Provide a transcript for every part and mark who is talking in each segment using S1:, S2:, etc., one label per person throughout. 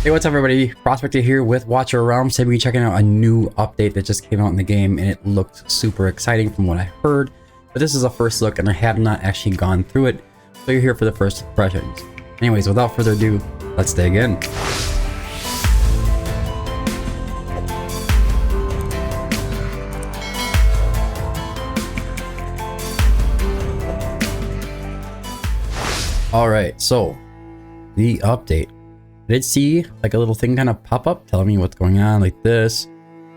S1: Hey, what's up everybody? Prospector here with Watcher Realms. Today we're checking out a new update that just came out in the game and it looked super exciting from what I heard. But this is a first look and I have not actually gone through it. So you're here for the first impressions. Anyways, without further ado, let's dig in. Alright, so the update. I did see like a little thing kind of pop up telling me what's going on like this.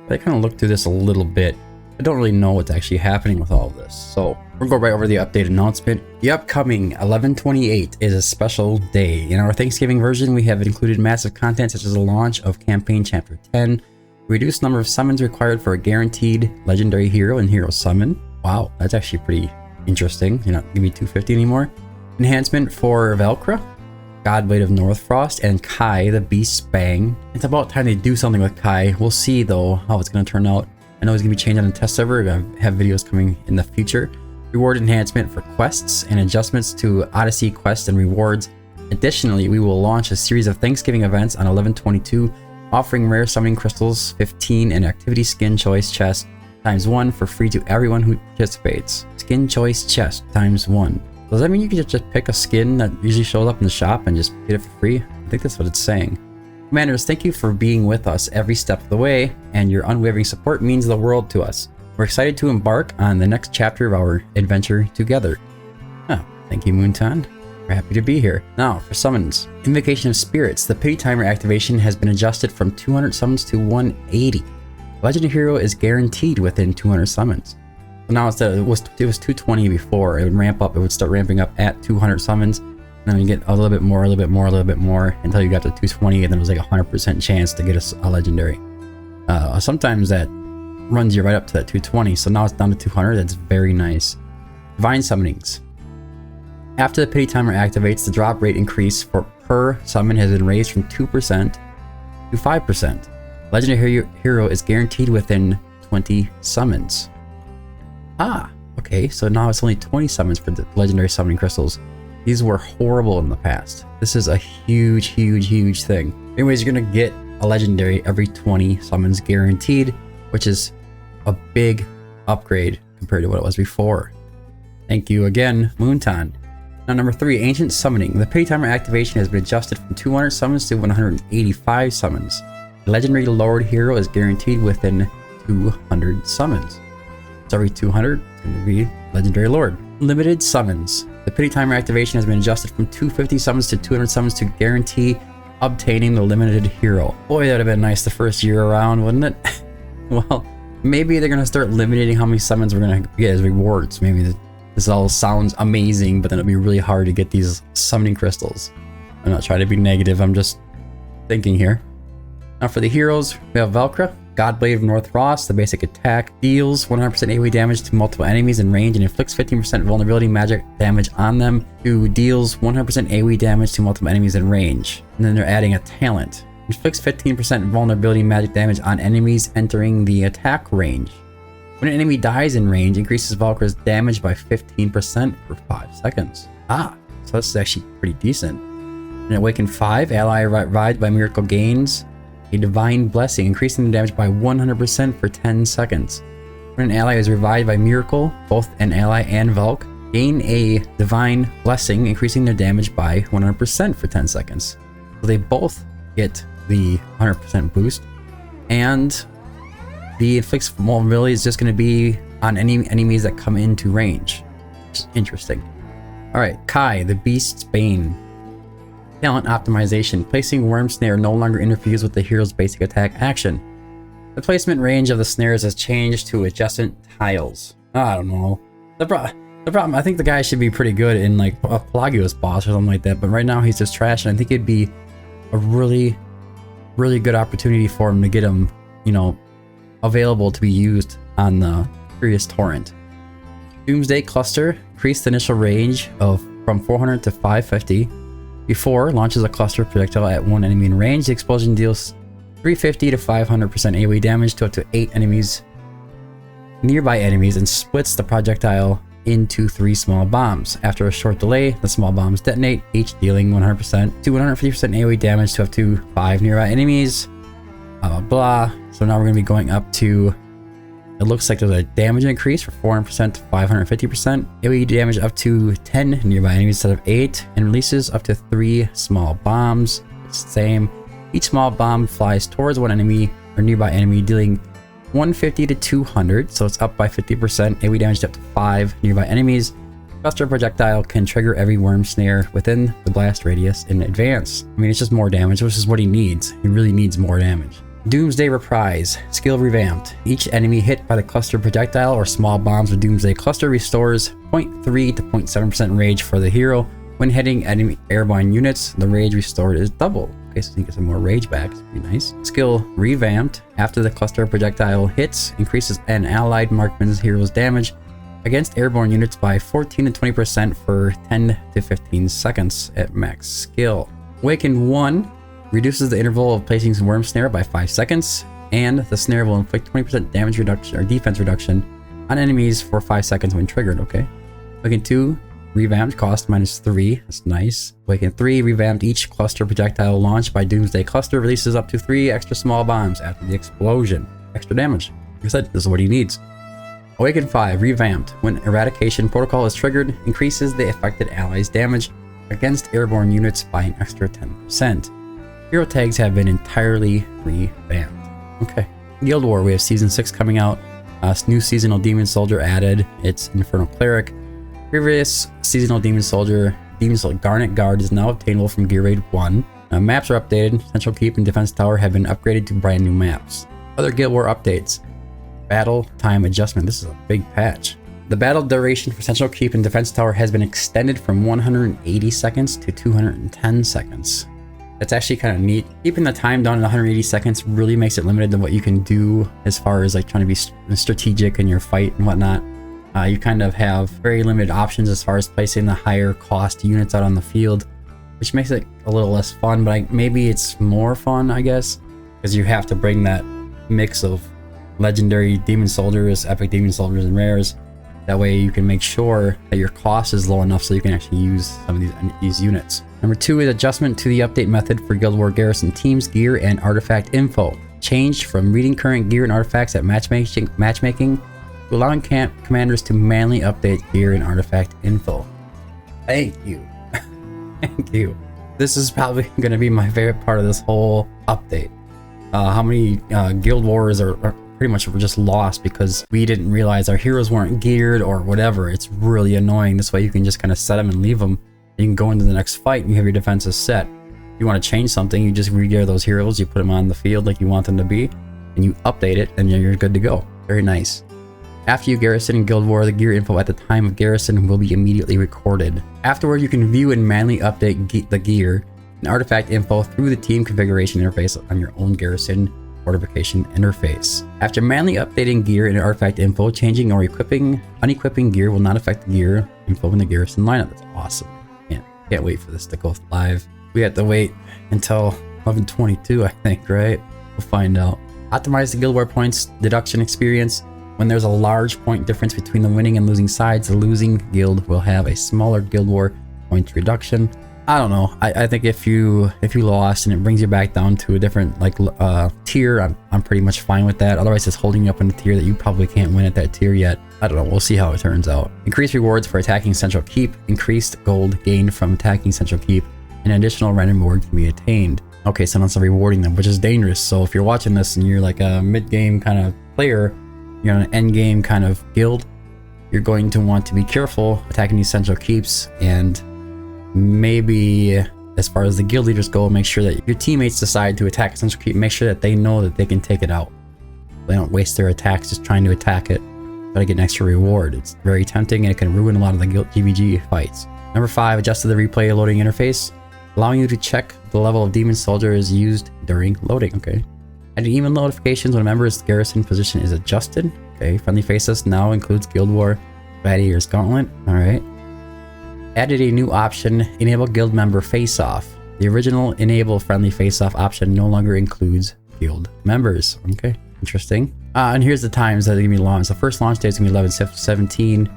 S1: But I kind of looked through this a little bit. I don't really know what's actually happening with all of this. So we'll go right over the update announcement. The upcoming 11/28 is a special day. In our Thanksgiving version, we have included massive content such as the launch of Campaign Chapter 10, reduced number of summons required for a guaranteed legendary hero and hero summon. Wow, that's actually pretty interesting. You're not gonna be 250 anymore. Enhancement for Velcra, Godblade of Northfrost, and Kai, the Beast Bang. It's about time they do something with Kai. We'll see though how it's going to turn out. I know it's going to be changed on the test server. We're going to have videos coming in the future. Reward enhancement for quests and adjustments to Odyssey quests and rewards. Additionally, we will launch a series of Thanksgiving events on 11/22, offering rare summoning crystals 15 and activity skin choice chest ×1 for free to everyone who participates. Skin choice chest ×1. Does that mean you can just pick a skin that usually shows up in the shop and just get it for free? I think that's what it's saying. Commanders, thank you for being with us every step of the way, and your unwavering support means the world to us. We're excited to embark on the next chapter of our adventure together. Oh, thank you, Moonton. We're happy to be here. Now, for summons. Invocation of Spirits. The pity timer activation has been adjusted from 200 summons to 180. Legendary hero is guaranteed within 200 summons. Now instead it was 220 before. It would ramp up. It would start ramping up at 200 summons, and then you get a little bit more, a little bit more, a little bit more until you got to 220, and then it was like a 100% chance to get a legendary. Sometimes that runs you right up to that 220. So now it's down to 200. That's very nice. Divine summonings. After the pity timer activates, the drop rate increase for per summon has been raised from 2% to 5%. Legendary hero is guaranteed within 20 summons. Ah, okay, so now it's only 20 summons for the legendary summoning crystals. These were horrible in the past. This is a huge, huge, huge thing. Anyways, you're gonna get a legendary every 20 summons guaranteed, which is a big upgrade compared to what it was before. Thank you again, Moonton. Now, number 3, Ancient Summoning. The pity timer activation has been adjusted from 200 summons to 185 summons. The legendary lowered hero is guaranteed within 200 summons. Every 200, it's going to be Legendary Lord. Limited summons. The pity timer activation has been adjusted from 250 summons to 200 summons to guarantee obtaining the limited hero. Boy, that would have been nice the first year around, wouldn't it? Well, maybe they're going to start limiting how many summons we're going to get as rewards. Maybe this all sounds amazing, but then it'll be really hard to get these summoning crystals. I'm not trying to be negative, I'm just thinking here. Now for the heroes, we have Velcra, Godblade of Northfrost. The basic attack deals 100% AoE damage to multiple enemies in range and inflicts 15% vulnerability magic damage on them, who deals 100% AoE damage to multiple enemies in range. And then they're adding a talent. Inflicts 15% vulnerability magic damage on enemies entering the attack range. When an enemy dies in range, increases Valkyra's damage by 15% for 5 seconds. Ah, so this is actually pretty decent. And Awaken 5, ally revived by miracle gains a Divine Blessing, increasing the damage by 100% for 10 seconds. When an ally is revived by Miracle, both an ally and Valk gain a Divine Blessing, increasing their damage by 100% for 10 seconds. So they both get the 100% boost, and the inflicts vulnerability is just going to be on any enemies that come into range. Which is interesting. Alright, Kai, the Beast's Bane. Talent optimization. Placing Worm Snare no longer interferes with the hero's basic attack action. The placement range of the snares has changed to adjacent tiles. I don't know. The problem, I think the guy should be pretty good in like a Pelagios boss or something like that, but right now he's just trash, and I think it'd be a really, really good opportunity for him to get him, you know, available to be used on the Furious Torrent. Doomsday Cluster. Increase the initial range of from 400 to 550. Before launches a cluster projectile at one enemy in range. The explosion deals 350 to 500% AoE damage to up to 8 enemies, nearby enemies, and splits the projectile into 3 small bombs. After a short delay, the small bombs detonate, each dealing 100% to 150% AoE damage to up to 5 nearby enemies. Blah, blah, blah. So now we're going to be going up to, it looks like there's a damage increase for 400% to 550%. AoE damage up to 10 nearby enemies instead of 8, and releases up to 3 small bombs. Same. Each small bomb flies towards one enemy or nearby enemy, dealing 150 to 200, so it's up by 50%. AoE damage up to 5 nearby enemies. Cluster projectile can trigger every worm snare within the blast radius in advance. I mean, it's just more damage, which is what he needs. He really needs more damage. Doomsday Reprise. Skill revamped. Each enemy hit by the cluster projectile or small bombs with Doomsday Cluster restores 0.3 to 0.7% rage for the hero. When hitting enemy airborne units, the rage restored is double. Okay, so you get some more rage back. It's pretty nice. Skill revamped. After the cluster projectile hits, increases an allied marksman's hero's damage against airborne units by 14 to 20% for 10 to 15 seconds at max skill. Awakened 1 reduces the interval of placing some worm snare by 5 seconds, and the snare will inflict 20% damage reduction or defense reduction on enemies for 5 seconds when triggered. Okay. Awakened 2 revamped, cost -3. That's nice. Awakened 3 revamped. Each cluster projectile launched by Doomsday Cluster releases up to 3 extra small bombs after the explosion. Extra damage. Like I said, this is what he needs. Awakened 5 revamped. When Eradication Protocol is triggered, increases the affected allies' damage against airborne units by an extra 10%. Hero tags have been entirely revamped. Okay. Guild War, we have Season 6 coming out. New seasonal Demon Soldier added. It's Infernal Cleric. Previous seasonal Demon Soldier, Garnet Guard, is now obtainable from Gear Raid 1. Maps are updated. Central Keep and Defense Tower have been upgraded to brand new maps. Other Guild War updates. Battle time adjustment. This is a big patch. The battle duration for Central Keep and Defense Tower has been extended from 180 seconds to 210 seconds. That's actually kind of neat. Keeping the time down to 180 seconds really makes it limited to what you can do as far as like trying to be strategic in your fight and whatnot. You kind of have very limited options as far as placing the higher cost units out on the field, which makes it a little less fun, but maybe it's more fun, I guess, because you have to bring that mix of legendary demon soldiers, epic demon soldiers, and rares. That way you can make sure that your cost is low enough so you can actually use some of these units. Number 2 is adjustment to the update method for Guild War Garrison teams, gear, and artifact info. Changed from reading current gear and artifacts at matchmaking to allowing commanders to manually update gear and artifact info. Thank you. Thank you. This is probably going to be my favorite part of this whole update. How many guild wars are pretty much just lost because we didn't realize our heroes weren't geared or whatever. It's really annoying. This way you can just kind of set them and leave them. You can go into the next fight and you have your defenses set. If you want to change something, you just re-gear those heroes, you put them on the field like you want them to be, and you update it, and you're good to go. Very nice. After you garrison in Guild War, the gear info at the time of garrison will be immediately recorded. Afterward, you can view and manually update the gear and artifact info through the team configuration interface on your own garrison fortification interface. After manually updating gear and artifact info, changing or unequipping gear will not affect the gear info in the garrison lineup. That's awesome. Can't wait for this to go live. We have to wait until 11/22, I think, right? We'll find out. Optimize the Guild War points deduction experience. When there's a large point difference between the winning and losing sides, the losing guild will have a smaller Guild War points reduction. I don't know. I think if you lost and it brings you back down to a different tier, I'm pretty much fine with that. Otherwise, it's holding you up in a tier that you probably can't win at that tier yet. I don't know. We'll see how it turns out. Increased rewards for attacking Central Keep. Increased gold gained from attacking Central Keep. An additional random reward can be attained. Okay, so that's rewarding them, which is dangerous. So if you're watching this and you're like a mid-game kind of player, you're on an end-game kind of guild, you're going to want to be careful attacking these Central Keeps, and maybe as far as the guild leaders go, make sure that your teammates decide to attack a Central Keep, make sure that they know that they can take it out. They don't waste their attacks just trying to attack it, try to get an extra reward. It's very tempting and it can ruin a lot of the guild GVG fights. Number 5, adjusted the replay loading interface, allowing you to check the level of demon soldier is used during loading. Okay. Added even notifications when a member's garrison position is adjusted. Okay. Friendly faces now includes Guild War Gladiator's Gauntlet. All right. Added a new option, enable guild member face-off. The original enable friendly face-off option no longer includes guild members. Okay, interesting. And here's the times that are gonna be launched. The first launch date is gonna be 11/17.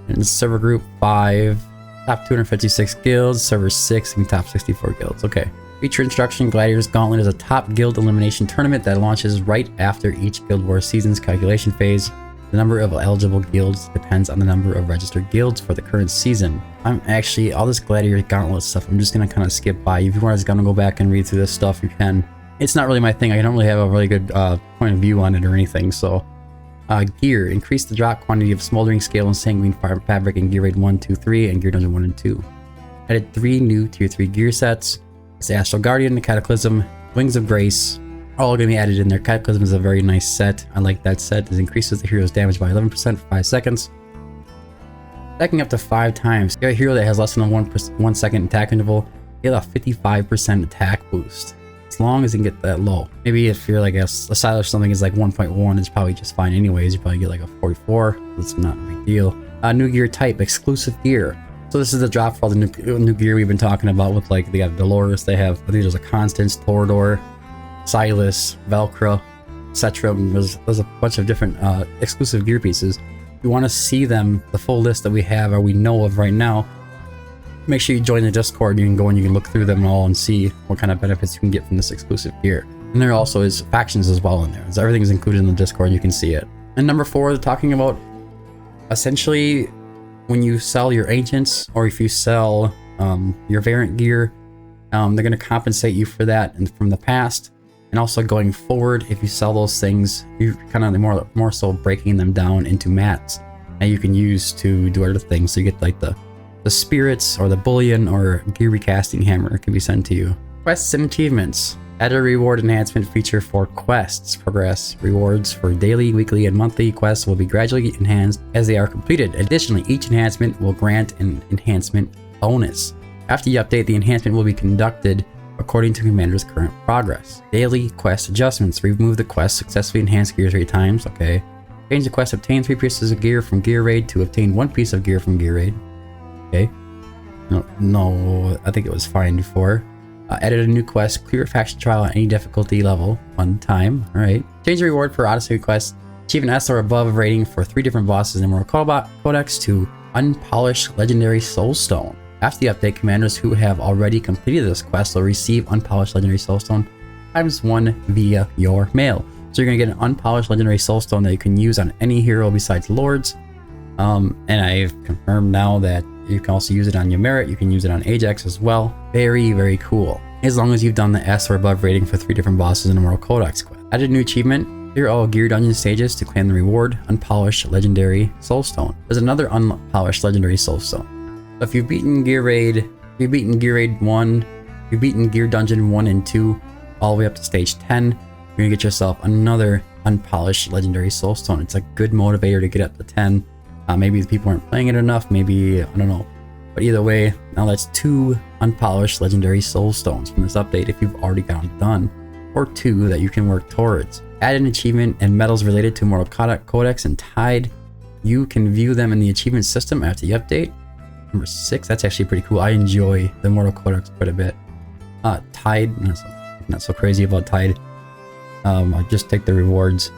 S1: And server group 5, top 256 guilds, server 6, and top 64 guilds. Okay. Feature instruction: Gladiators Gauntlet is a top guild elimination tournament that launches right after each Guild Wars season's calculation phase. The number of eligible guilds depends on the number of registered guilds for the current season. I'm actually, all this Gladiator Gauntlet stuff, I'm just going to kind of skip by. If you want to go back and read through this stuff, you can. It's not really my thing. I don't really have a really good point of view on it or anything. So, gear: increase the drop quantity of Smoldering Scale and Sanguine Fabric in Gear Raid 1, 2, 3, and Gear Dungeon 1 and 2. Added 3 new Tier 3 gear sets. It's Astral Guardian, the Cataclysm, Wings of Grace, all going to be added in there. Cataclysm is a very nice set. I like that set. It increases the hero's damage by 11% for 5 seconds. Stacking up to 5 times. You got a hero that has less than a 1 second attack interval, you get a 55% attack boost. As long as you can get that low. Maybe if you're like a silo or something is like 1.1, it's probably just fine anyways. You probably get like a 44. That's not a big deal. New gear type, exclusive gear. So this is the drop for all the new gear we've been talking about with, like, they got Dolores, they have, I think there's a Constance, Torador, Silas, Velcro, etc. There's a bunch of different exclusive gear pieces. If you want to see them, the full list that we have or we know of right now, make sure you join the Discord. You can go and you can look through them all and see what kind of benefits you can get from this exclusive gear. And there also is factions as well in there. So everything is included in the Discord, you can see it. And number 4, they're talking about essentially when you sell your ancients, or if you sell your variant gear, they're going to compensate you for that and from the past. And also going forward, if you sell those things, you're kind of more so breaking them down into mats that you can use to do other things. So you get like the spirits or the bullion or gear recasting hammer can be sent to you. Quests and achievements. Add a reward enhancement feature for quests. Progress rewards for daily, weekly, and monthly quests will be gradually enhanced as they are completed. Additionally, each enhancement will grant an enhancement bonus. After you update, the enhancement will be conducted according to Commander's current progress. Daily quest adjustments. Remove the quest successfully enhance gear 3 times. Okay. Change the quest: obtain 3 pieces of gear from Gear Raid to obtain 1 piece of gear from Gear Raid. Okay. No, I think it was fine before. Added a new quest: clear a faction trial at any difficulty level 1 time. Alright. Change the reward for Odyssey quest. Achieve an S or above rating for 3 different bosses in Immortal Codex to unpolished legendary Soulstone. After the update, commanders who have already completed this quest will receive unpolished legendary Soulstone ×1 via your mail. So you're going to get an unpolished legendary Soulstone that you can use on any hero besides Lords. And I've confirmed now that you can also use it on Ymerit, you can use it on Ajax as well. Very, very cool. As long as you've done the S or above rating for 3 different bosses in the Immortal Codex quest. Added a new achievement: clear all gear dungeon stages to claim the reward, unpolished legendary Soulstone. There's another unpolished legendary Soulstone. So if you've beaten Gear Raid, you've beaten Gear Raid 1, you've beaten Gear Dungeon 1 and 2, all the way up to stage 10, you're gonna get yourself another unpolished legendary Soulstone. It's a good motivator to get up to 10. Maybe the people aren't playing it enough, maybe, I don't know. But either way, now that's 2 unpolished legendary Soulstones from this update if you've already got them done, or 2 that you can work towards. Add an achievement and medals related to Immortal Codex and Tide. You can view them in the achievement system after the update. Number 6, that's actually pretty cool. I enjoy the Immortal Codex quite a bit. Tide, not so crazy about Tide. I'll just take the rewards.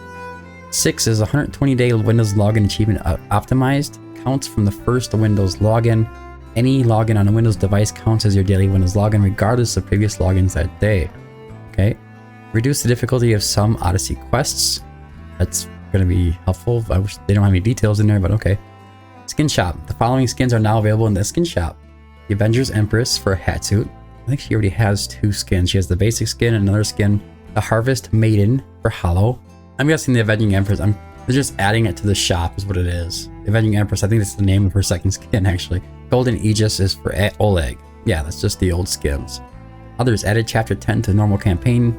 S1: 6 is 120-day Windows login achievement optimized. Counts from the first Windows login. Any login on a Windows device counts as your daily Windows login regardless of previous logins that day. Okay. Reduce the difficulty of some Odyssey quests. That's going to be helpful. I wish they don't have any details in there, but okay. Skin shop. The following skins are now available in the skin shop. The Avengers Empress for a hatsuit. I think she already has 2 skins. She has the basic skin and another skin. The Harvest Maiden for Hollow. I'm guessing the Avenging Empress. They're just adding it to the shop is what it is. The Avenging Empress, I think that's the name of her second skin actually. Golden Aegis is for Oleg. Yeah, that's just the old skins. Others added Chapter 10 to normal campaign.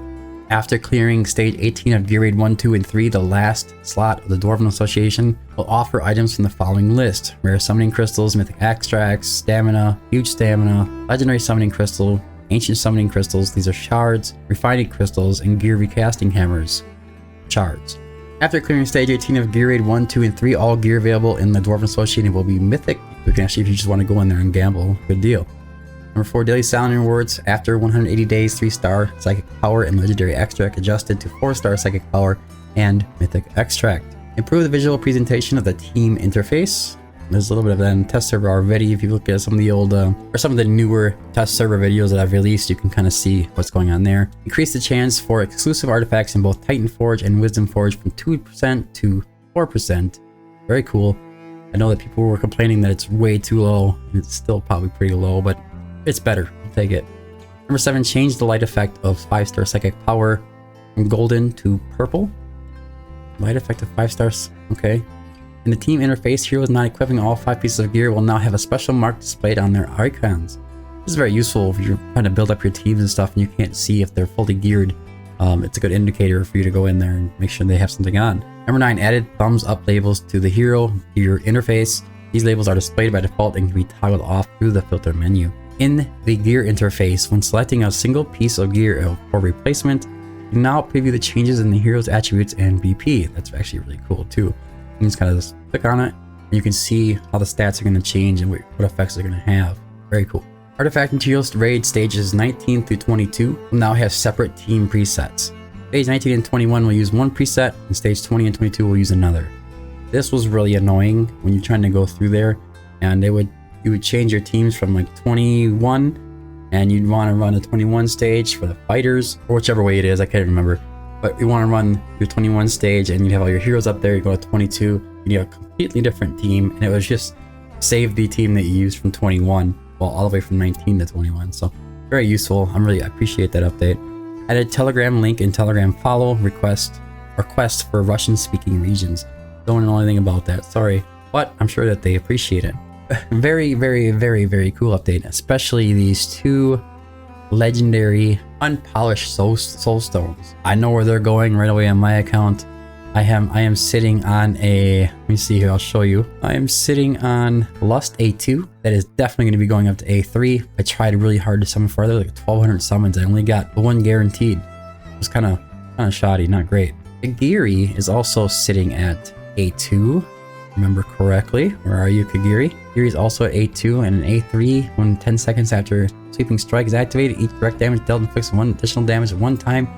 S1: After clearing Stage 18 of Gear Raid 1, 2, and 3, the last slot of the Dwarven Association will offer items from the following list: Rare Summoning Crystals, Mythic Extracts, Stamina, Huge Stamina, Legendary Summoning Crystal, Ancient Summoning Crystals, these are shards, Refining Crystals, and Gear Recasting Hammers. Shards. After clearing Stage 18 of Gear Raid 1, 2, and 3, all gear available in the Dwarven Association will be Mythic. You can actually, if you just want to go in there and gamble, good deal. Number 4, Daily Sound Rewards. After 180 days, 3-star Psychic Power and Legendary Extract adjusted to 4-star Psychic Power and Mythic Extract. Improve the visual presentation of the team interface. There's a little bit of that in test server already. If you look at some of the old, or some of the newer test server videos that I've released, you can kind of see what's going on there. Increase the chance for exclusive artifacts in both Titan Forge and Wisdom Forge from 2% to 4%. Very cool. I know that people were complaining that it's way too low. It's still probably pretty low, but it's better. I'll take it. Number 7, change the light effect of 5-star psychic power from golden to purple. Light effect of 5 stars. Okay. In the team interface, heroes not equipping all 5 pieces of gear will now have a special mark displayed on their icons. This is very useful if you're trying to build up your teams and stuff and you can't see if they're fully geared. It's a good indicator for you to go in there and make sure they have something on. Number 9, added thumbs up labels to the hero gear interface. These labels are displayed by default and can be toggled off through the filter menu. In the gear interface, when selecting a single piece of gear for replacement, you can now preview the changes in the hero's attributes and BP. That's actually really cool too. You just kind of just click on it, and you can see how the stats are going to change and what effects they're going to have. Very cool. Artifact Materials raid stages 19 through 22 will now have separate team presets. Stage 19 and 21 will use one preset, and stage 20 and 22 will use another. This was really annoying when you're trying to go through there, and you would change your teams from like 21, and you'd want to run a 21 stage for the fighters, or whichever way it is, I can't remember. But you want to run your 21 stage and you'd have all your heroes up there, you go to 22, you have a completely different team, and it was just save the team that you used from 21, well, all the way from 19 to 21. So very useful. I appreciate that update. Added Telegram link and Telegram follow request for Russian speaking regions. Don't know anything about that, sorry, but I'm sure that they appreciate it. Very, very, very, very cool update, especially these 2 legendary unpolished Soulstones. I know where they're going right away on my account. I am sitting on a, let me see here, I'll show you. I am sitting on Lust A2. That is definitely going to be going up to A3. I tried really hard to summon further, like 1200 summons. I only got 1 guaranteed. It was kind of shoddy, not great. Kagiri is also sitting at A2. Remember correctly. Where are you, Kagiri? Kagiri is also at A2 and an A3 when 10 seconds after sweeping strike is activated. Each direct damage dealt inflicts 1 additional damage at one time,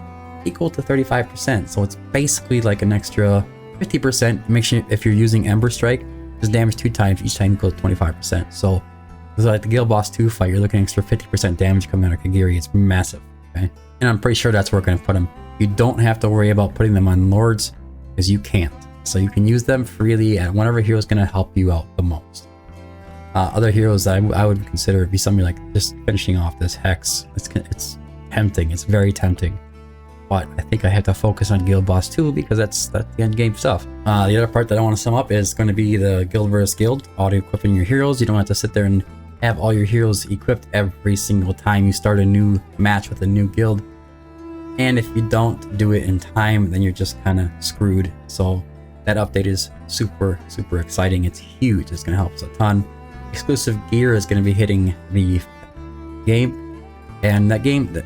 S1: equal to 35%. So it's basically like an extra 50%. Make sure if you're using Ember Strike, just damage 2 times, each time equals 25%. So it's like the Guild Boss 2 fight, you're looking at extra 50% damage coming out of Kagiri. It's massive, okay? And I'm pretty sure that's where we're going to put them. You don't have to worry about putting them on Lords, because you can't. So you can use them freely and whatever hero is going to help you out the most. Other heroes I would consider be something like just finishing off this Hex. It's tempting. It's very tempting. But I think I have to focus on Guild Boss 2 because that's the end game stuff. The other part that I want to sum up is going to be the Guild vs. Guild. Auto-equipping your heroes. You don't have to sit there and have all your heroes equipped every single time you start a new match with a new guild. And if you don't do it in time, then you're just kind of screwed. So that update is super, super exciting. It's huge. It's going to help us a ton. Exclusive gear is going to be hitting the game. And the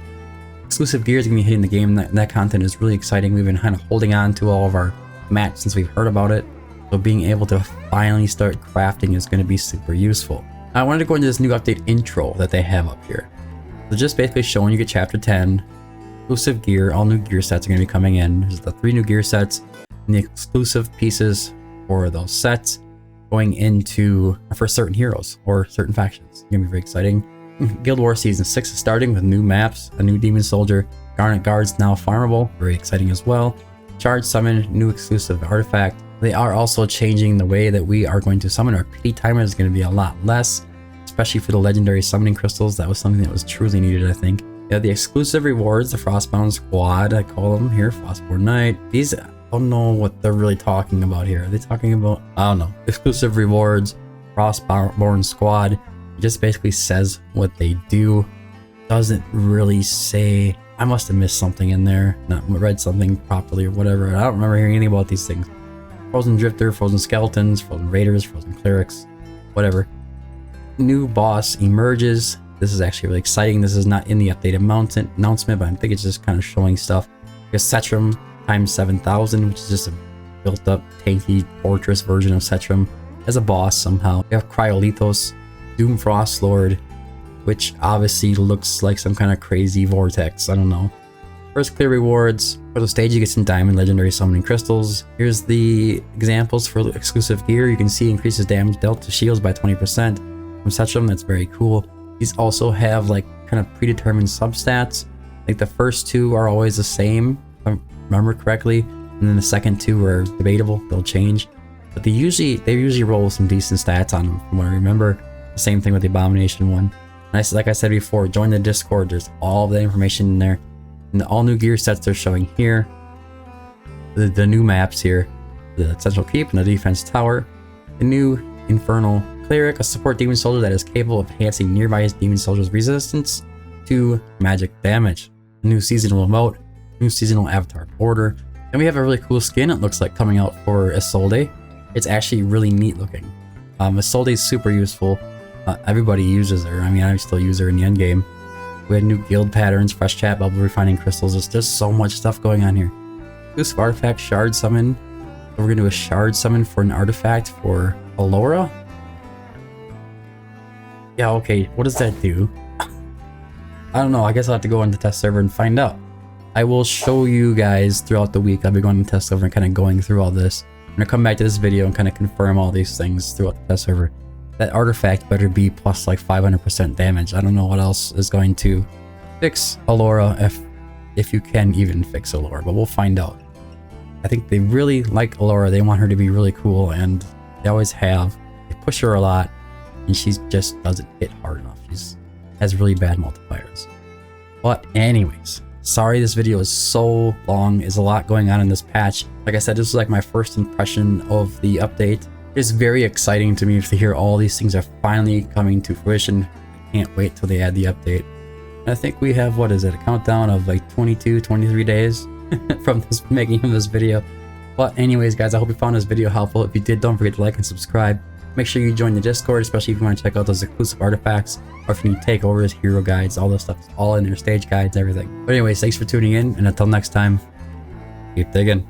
S1: exclusive gear is going to be hitting the game. That content is really exciting. We've been kind of holding on to all of our mats since we've heard about it. So being able to finally start crafting is going to be super useful. I wanted to go into this new update intro that they have up here. So just basically showing you get chapter 10. Exclusive gear. All new gear sets are going to be coming in. There's the 3 new gear sets. And the exclusive pieces for those sets going into for certain heroes or certain factions. It's gonna be very exciting. Guild Wars Season 6 is starting with new maps, a new Demon Soldier, Garnet Guards now farmable, very exciting as well. Charge Summon, new exclusive artifact. They are also changing the way that we are going to summon. Our pity timer is going to be a lot less, especially for the legendary summoning crystals. That was something that was truly needed, I think. Yeah, the exclusive rewards, the Frostbound Squad, I call them here, Frostborn Knight. These, I don't know what they're really talking about here. Are they talking about, I don't know, exclusive rewards, Frostborn Squad. It just basically says what they do. Doesn't really say, I must have missed something in there, not read something properly or whatever. I don't remember hearing anything about these things. Frozen Drifter, Frozen Skeletons, Frozen Raiders, Frozen Clerics, whatever. New boss emerges. This is actually really exciting. This is not in the updated announcement, but I think it's just kind of showing stuff. There's Setram times 7,000, which is just a built-up, tanky fortress version of Setram as a boss somehow. We have Cryolithos, Doomfrost Lord, which obviously looks like some kind of crazy vortex. I don't know. First clear rewards. For the stage, you get some diamond legendary summoning crystals. Here's the examples for exclusive gear. You can see increases damage dealt to shields by 20% from Setchum. That's very cool. These also have like kind of predetermined substats. Like the first two are always the same, if I remember correctly, and then the second two are debatable. They'll change, but they usually roll some decent stats on them from what I remember. The same thing with the Abomination one. And like I said before, join the Discord. There's all of that information in there. And all new gear sets they're showing here. The new maps here. The Central Keep and the Defense Tower. The new Infernal Cleric, a support demon soldier that is capable of enhancing nearby demon soldiers' resistance to magic damage. A new seasonal emote. New seasonal avatar border. And we have a really cool skin, it looks like, coming out for Isolde. It's actually really neat looking. Isolde is super useful. Everybody uses her. I mean, I still use her in the end game. We had new guild patterns, fresh chat, bubble refining crystals. There's just so much stuff going on here. Exclusive artifact, shard summon. So we're gonna do a shard summon for an artifact for Alora. Yeah, okay. What does that do? I don't know. I guess I'll have to go on the test server and find out. I will show you guys throughout the week. I'll be going to the test server and kind of going through all this. I'm gonna come back to this video and kind of confirm all these things throughout the test server. That artifact better be plus like 500% damage. I don't know what else is going to fix Alora, if you can even fix Alora, but we'll find out. I think they really like Alora. They want her to be really cool, and they always have. They push her a lot, and she just doesn't hit hard enough. She has really bad multipliers. But anyways, sorry this video is so long. There's a lot going on in this patch. Like I said, this is like my first impression of the update. It's very exciting to me to hear all these things are finally coming to fruition. I can't wait till they add the update. And I think we have, what is it, a countdown of like 22, 23 days from this making of this video. But anyways, guys, I hope you found this video helpful. If you did, don't forget to like and subscribe. Make sure you join the Discord, especially if you want to check out those exclusive artifacts, or if you need takeovers, hero guides, all this stuff is all in there, stage guides, everything. But anyways, thanks for tuning in, and until next time, keep digging.